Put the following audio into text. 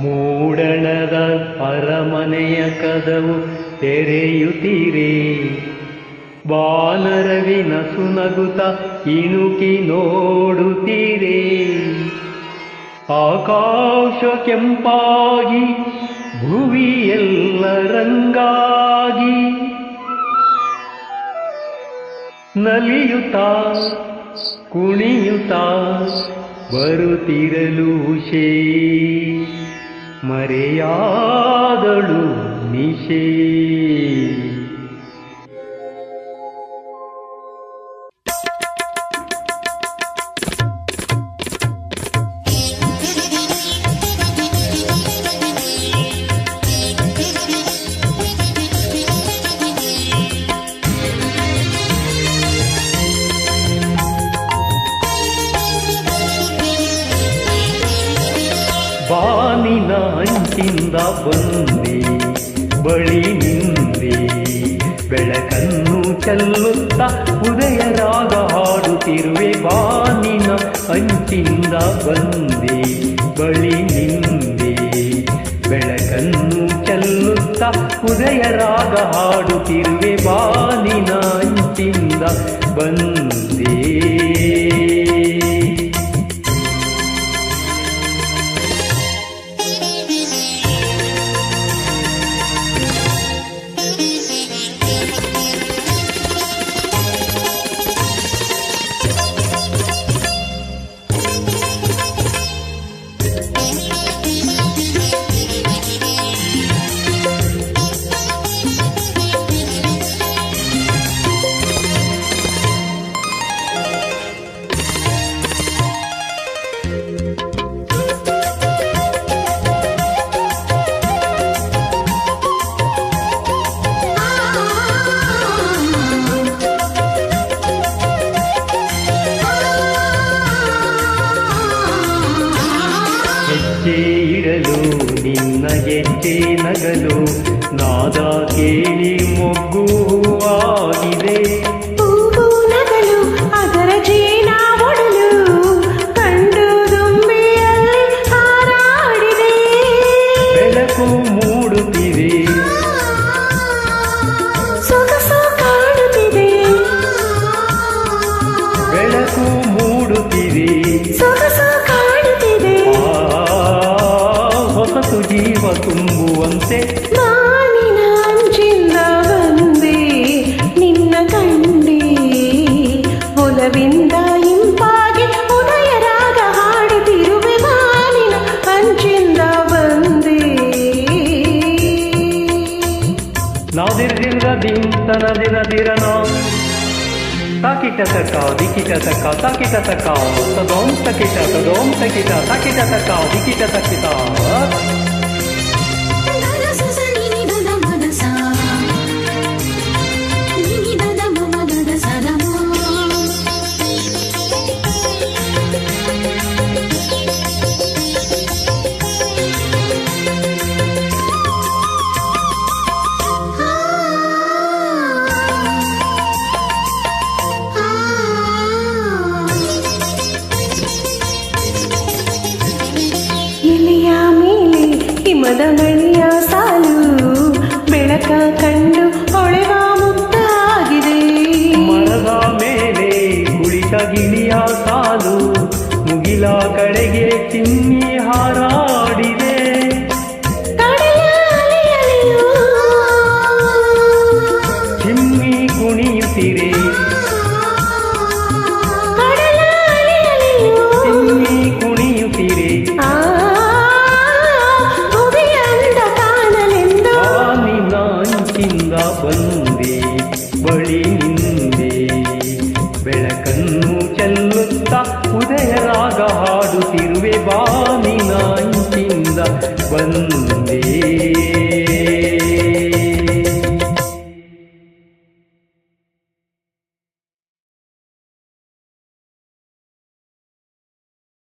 ಮೂಡಣದ ಅರಮನೆಯ ಕದವು ತೆರೆಯುತ್ತೀರೆ, ಬಾನರವಿನ ಸುನಗುತ ಇಣುಕಿ ನೋಡುತ್ತೀರೆ. ಆಕಾಶ ಕೆಂಪಾಗಿ ಭುವಿಯೆಲ್ಲ ರಂಗಾಗಿ ನಲಿಯುತ್ತಾ ಕುಣಿಯುತ್ತಾ ಬರುತ್ತಿರಲು ಶೇ ಮರೆಯಾದಳು ನಿಶೇ. ಬಾನಿನ ಅಂಚಿಂದ ಬಂದೆ ಬಳಿ ನಿಂದೆ, ಬೆಳಕನ್ನು ಚೆಲ್ಲುತ್ತಾ ಉದಯ ರಾಗ ಹಾಡುತ್ತಿರುವೆ. ಬಾನಿನ ಅಂಚಿಂದ ಬಂದೆ ಬಳಿ ನಿಂದೆ, ಬೆಳಕನ್ನು ಚೆಲ್ಲುತ್ತಾ ಉದಯ ರಾಗ ಹಾಡುತ್ತಿರುವೆ. ಬಾನಿನ ಅಂಚಿಂದ ಬಂದೆ. ಹೆಜ್ಜೆ ಇಡಲು ನಿನ್ನ ಹೆಜ್ಜೆ ನಗಲು, ನಾದ ಕೇಳಿ ಮೊಗ್ಗು ಆಗಿದೆ. ಹೂವು ನಗಲು ಅದರ ಜೀನ ಒಡಲು, ಕಂಡು ದುಂಬಿಯಲ್ಲಿ ಹಾರಾಡಿದೆ. ಬೆಳಕು ಮೂಡುತ್ತಿದೆ, ಸೊಗಸು ಕಾಣುತ್ತಿದೆ. ಬೆಳಕು ಮೂಡುತ್ತಿದೆ, ಸೊಗಸು ಕಾಣುತ್ತಿದೆ. ಹೊಸತು ಜೀವ ತುಂಬುವಂತೆ ಬಾನಿನ ಅಂಚಿಂದ ಬಂದೆ ನಿನ್ನ ಕಂಡೆ, ಒಲವಿಂದ ಇಂಪಾಗಿ ಉದಯ ರಾಗ ಹಾಡುತ್ತಿರುವೆ. ಬಾನಿನ ಅಂಚಿಂದ ಬಂದೆ. ನಾದಿರ್ದಿರ್ದ ದಿಂತನ ದಿನ ದಿರನ ತಾಕಿಟ ತಕ ದಿಕಿಟ ತಕ ತಾಕಿಟ ತಕ ತದೋಂ ತಕಿಟ ತದೋಂ ತಕಿಟ ತಾಕಿಟ ತಕ ದಿಕಿಟ ತಕಿಟ. ಎಲೆಯ ಮೇಲೆ ಹಿಮದ ಮಳೆಯ ಸಾಲು, ಬೆಳಕ ಕಂಡು ಹೊಳೆವ ಮುದ್ದಾಗಿದೆ. ಮರದ ಮೇಲೆ ಕುಳಿತ ಗಿಳಿಯ ಸಾಲು, ಮುಗಿಲ ಕಡೆಗೆ ಚಿಮ್ಮಿ ಹಾರಾಡಿದೆ. ಕಡಲ ಅಲೆಯಲೆಯೂ ಚಿಮ್ಮಿ ಕುಣಿಯುತ್ತಿರೆ, ಕಡಲ ಅಲೆಯಲೆಯೂ ಚಿಮ್ಮಿ ಕುಣಿಯುತ್ತಿರೆ. ಭುವಿಯಂದ ಕಾಣಲೆಂದು ಬಾನಿನ ಅಂಚಿಂದ ಬಂದೆ ಬಳಿ ನಿಂದೆ, ಬೆಳಕನ್ನು ಚೆಲ್ಲುತ್ತಾ ಉದಯ ರಾಗ ಹಾಡುತ್ತಿರುವೆ. ಬಾನಿನ ಅಂಚಿಂದ ಬಂದೆ.